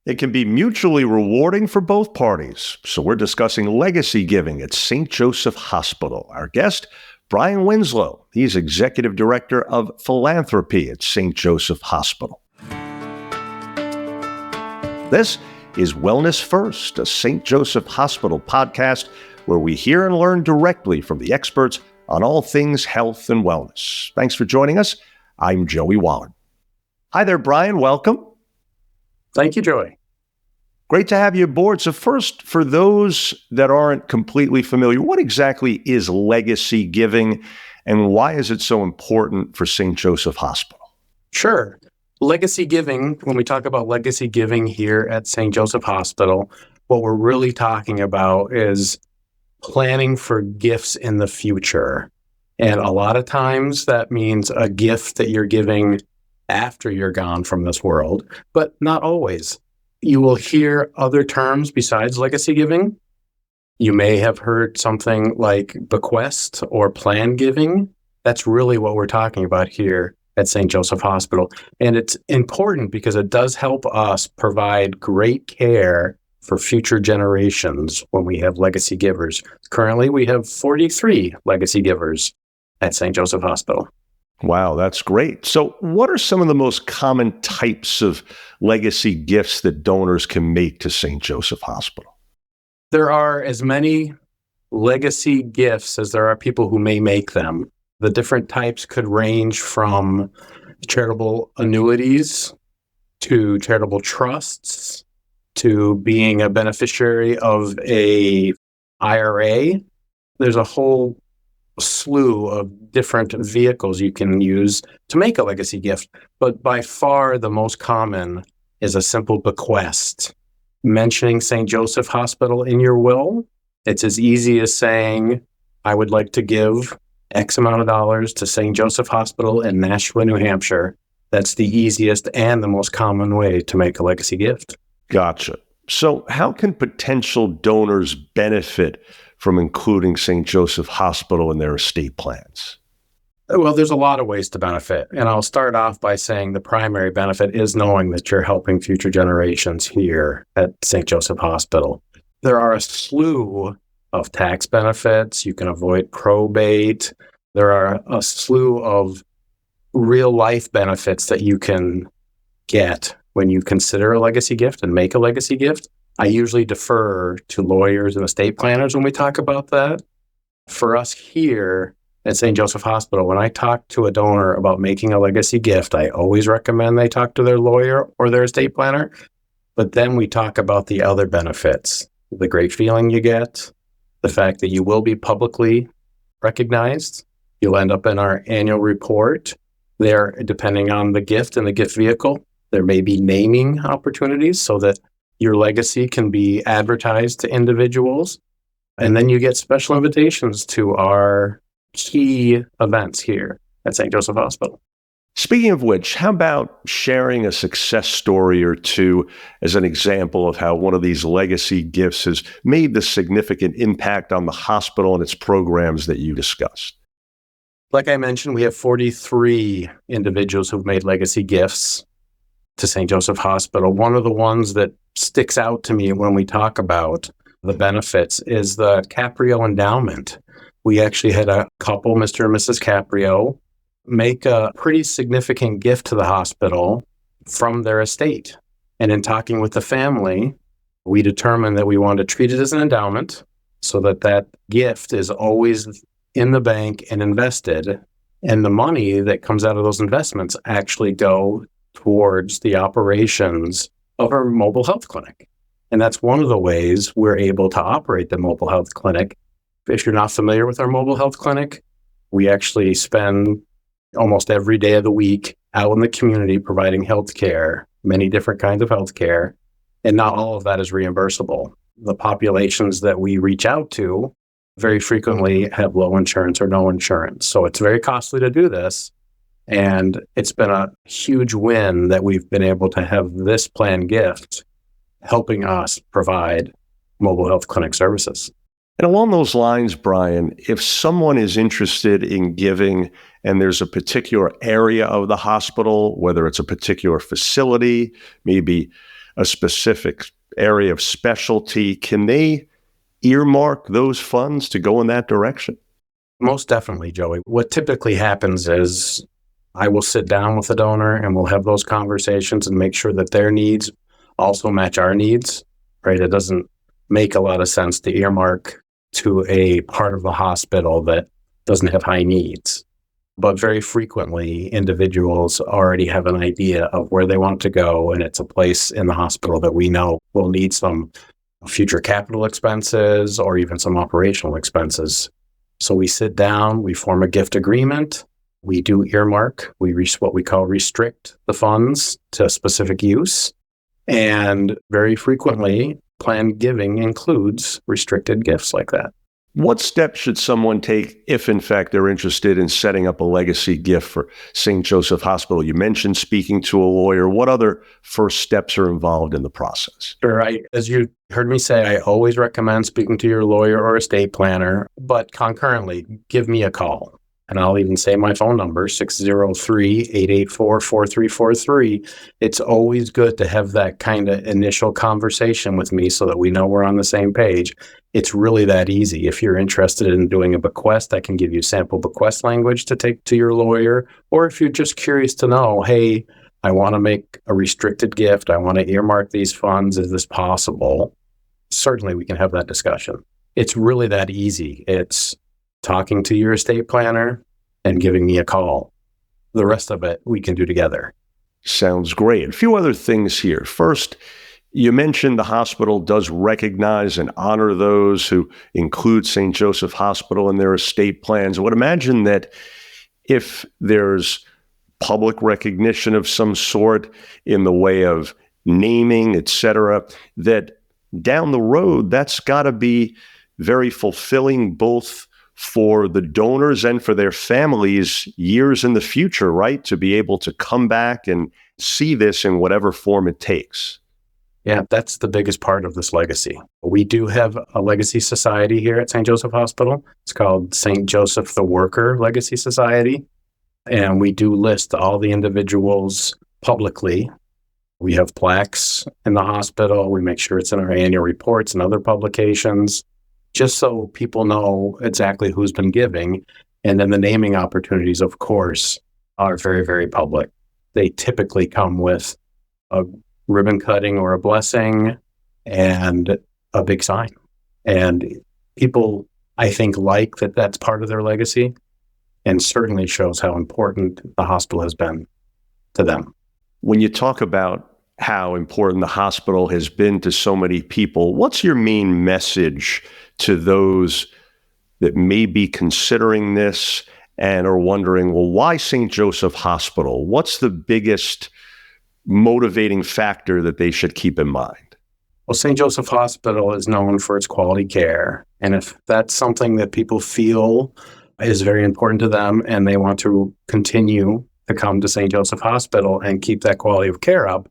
It can be mutually rewarding for both parties. So we're discussing legacy giving at St. Joseph Hospital. Our guest, Brian Winslow. He's Executive Director of Philanthropy at St. Joseph Hospital. This is Wellness First, a St. Joseph Hospital podcast where we hear and learn directly from the experts on all things health and wellness. Thanks for joining us. I'm Joey Wallen. Hi there, Brian. Welcome. Thank you, Joey. Great to have you aboard. So first, for those that aren't completely familiar, what exactly is legacy giving and why is it so important for St. Joseph Hospital? Sure. Legacy giving, when we talk about legacy giving here at St. Joseph Hospital, what we're really talking about is planning for gifts in the future. And a lot of times that means a gift that you're giving after you're gone from this world, but not always. You will hear other terms besides legacy giving. You may have heard something like bequest or plan giving. That's really what we're talking about here at St. Joseph Hospital. And it's important because it does help us provide great care for future generations when we have legacy givers. Currently, we have 43 legacy givers at St. Joseph Hospital. Wow, that's great. So what are some of the most common types of legacy gifts that donors can make to St. Joseph Hospital? There are as many legacy gifts as there are people who may make them. The different types could range from charitable annuities to charitable trusts to being a beneficiary of a IRA. There's a whole slew of different vehicles you can use to make a legacy gift, but by far the most common is a simple bequest. Mentioning St. Joseph Hospital in your will, it's as easy as saying, I would like to give X amount of dollars to St. Joseph Hospital in Nashua, New Hampshire. That's the easiest and the most common way to make a legacy gift. Gotcha. So how can potential donors benefit from including St. Joseph Hospital in their estate plans? Well, there's a lot of ways to benefit. And I'll start off by saying the primary benefit is knowing that you're helping future generations here at St. Joseph Hospital. There are a slew of tax benefits. You can avoid probate. There are a slew of real life benefits that you can get when you consider a legacy gift and make a legacy gift. I usually defer to lawyers and estate planners when we talk about that. For us here at St. Joseph Hospital, when I talk to a donor about making a legacy gift, I always recommend they talk to their lawyer or their estate planner. But then we talk about the other benefits, the great feeling you get, the fact that you will be publicly recognized. You'll end up in our annual report. There, depending on the gift and the gift vehicle, there may be naming opportunities so that your legacy can be advertised to individuals. And then you get special invitations to our key events here at St. Joseph Hospital. Speaking of which, how about sharing a success story or two as an example of how one of these legacy gifts has made the significant impact on the hospital and its programs that you discussed? Like I mentioned, we have 43 individuals who've made legacy gifts to St. Joseph Hospital. One of the ones that sticks out to me when we talk about the benefits is the Caprio endowment. We actually had a couple, Mr. and Mrs. Caprio, make a pretty significant gift to the hospital from their estate. And in talking with the family, we determined that we wanted to treat it as an endowment so that that gift is always in the bank and invested. And the money that comes out of those investments actually go towards the operations of our mobile health clinic. And that's one of the ways we're able to operate the mobile health clinic. If you're not familiar with our mobile health clinic, we actually spend almost every day of the week out in the community providing healthcare, many different kinds of healthcare, and not all of that is reimbursable. The populations that we reach out to very frequently have low insurance or no insurance. So it's very costly to do this. And it's been a huge win that we've been able to have this planned gift helping us provide mobile health clinic services. And along those lines, Brian, if someone is interested in giving and there's a particular area of the hospital, whether it's a particular facility, maybe a specific area of specialty, can they earmark those funds to go in that direction? Most definitely, Joey. What typically happens is I will sit down with the donor and we'll have those conversations and make sure that their needs also match our needs, right? It doesn't make a lot of sense to earmark to a part of the hospital that doesn't have high needs. But very frequently, individuals already have an idea of where they want to go, and it's a place in the hospital that we know will need some future capital expenses or even some operational expenses. So we sit down, we form a gift agreement, we do earmark, what we call restrict the funds to specific use, and very frequently, planned giving includes restricted gifts like that. What steps should someone take if, in fact, they're interested in setting up a legacy gift for St. Joseph Hospital? You mentioned speaking to a lawyer. What other first steps are involved in the process? Sure. As you heard me say, I always recommend speaking to your lawyer or estate planner, but concurrently, give me a call. And I'll even say my phone number, 603-884-4343. It's always good to have that kind of initial conversation with me so that we know we're on the same page. It's really that easy. If you're interested in doing a bequest, I can give you sample bequest language to take to your lawyer. Or if you're just curious to know, hey, I want to make a restricted gift. I want to earmark these funds. Is this possible? Certainly we can have that discussion. It's really that easy. It's talking to your estate planner and giving me a call. The rest of it we can do together. Sounds great. A few other things here. First, you mentioned the hospital does recognize and honor those who include St. Joseph Hospital in their estate plans. I would imagine that if there's public recognition of some sort in the way of naming, et cetera, that down the road, that's got to be very fulfilling both for the donors and for their families years in the future, right? To be able to come back and see this in whatever form it takes. Yeah, that's the biggest part of this legacy. We do have a legacy society here at St. Joseph Hospital. It's called St. Joseph the Worker Legacy Society. And we do list all the individuals publicly. We have plaques in the hospital. We make sure it's in our annual reports and other publications, just so people know exactly who's been giving. And then the naming opportunities, of course, are very, very public. They typically come with a ribbon cutting or a blessing and a big sign. And people, I think, like that that's part of their legacy, and certainly shows how important the hospital has been to them. When you talk about how important the hospital has been to so many people, what's your main message to those that may be considering this and are wondering, well, why St. Joseph Hospital? What's the biggest motivating factor that they should keep in mind? Well, St. Joseph Hospital is known for its quality care. And if that's something that people feel is very important to them and they want to continue to come to St. Joseph Hospital and keep that quality of care up,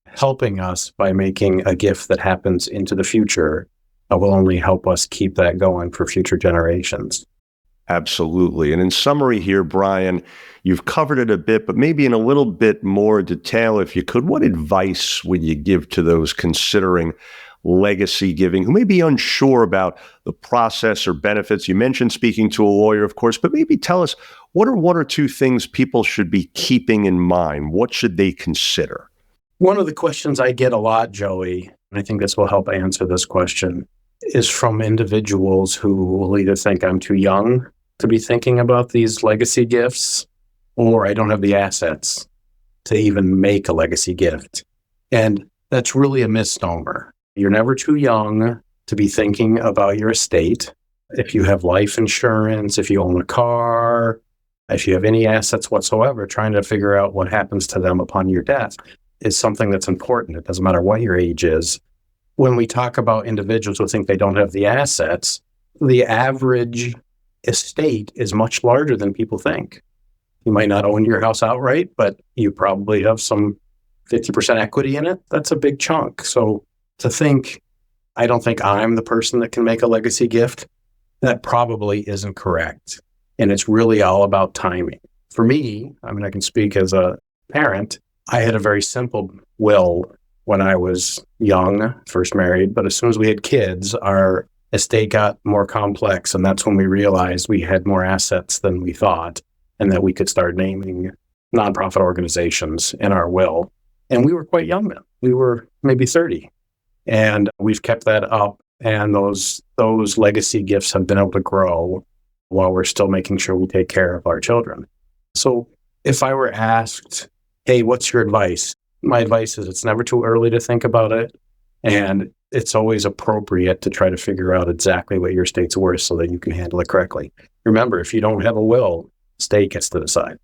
helping us by making a gift that happens into the future will only help us keep that going for future generations. Absolutely. And in summary here, Brian, you've covered it a bit, but maybe in a little bit more detail, if you could, what advice would you give to those considering legacy giving who may be unsure about the process or benefits? You mentioned speaking to a lawyer, of course, but maybe tell us, what are one or two things people should be keeping in mind? What should they consider? One of the questions I get a lot, Joey, and I think this will help answer this question, is from individuals who will either think I'm too young to be thinking about these legacy gifts, or I don't have the assets to even make a legacy gift. And that's really a misnomer. You're never too young to be thinking about your estate. If you have life insurance, if you own a car, if you have any assets whatsoever, trying to figure out what happens to them upon your death is something that's important. It doesn't matter what your age is. When we talk about individuals who think they don't have the assets, the average estate is much larger than people think. You might not own your house outright, but you probably have some 50% equity in it. That's a big chunk. So to think, I don't think I'm the person that can make a legacy gift, that probably isn't correct. And it's really all about timing. For me, I can speak as a parent, I had a very simple will when I was young, first married, but as soon as we had kids, our estate got more complex. And that's when we realized we had more assets than we thought and that we could start naming nonprofit organizations in our will. And we were quite young then. We were maybe 30. And we've kept that up. And those legacy gifts have been able to grow while we're still making sure we take care of our children. So if I were asked, hey, what's your advice? My advice is it's never too early to think about it. And it's always appropriate to try to figure out exactly what your estate's worth so that you can handle it correctly. Remember, if you don't have a will, the state gets to decide.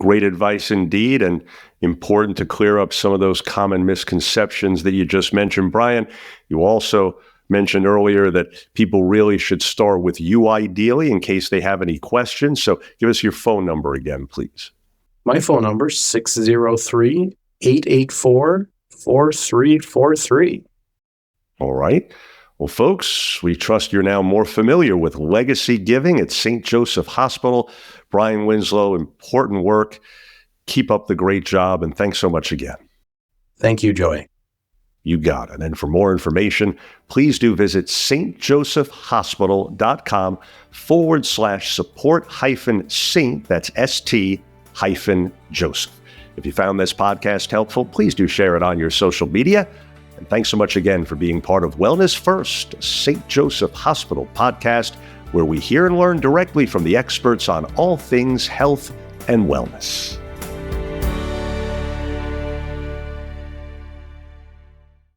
Great advice indeed, and important to clear up some of those common misconceptions that you just mentioned. Brian, you also mentioned earlier that people really should start with you ideally in case they have any questions. So give us your phone number again, please. My phone number is 603-884-4343. All right. Well, folks, we trust you're now more familiar with legacy giving at St. Joseph Hospital. Brian Winslow, important work. Keep up the great job, and thanks so much again. Thank you, Joey. You got it. And for more information, please do visit stjosephhospital.com/support-Saint. That's ST-Joseph. If you found this podcast helpful, please do share it on your social media. And thanks so much again for being part of Wellness First, St. Joseph Hospital podcast, where we hear and learn directly from the experts on all things health and wellness.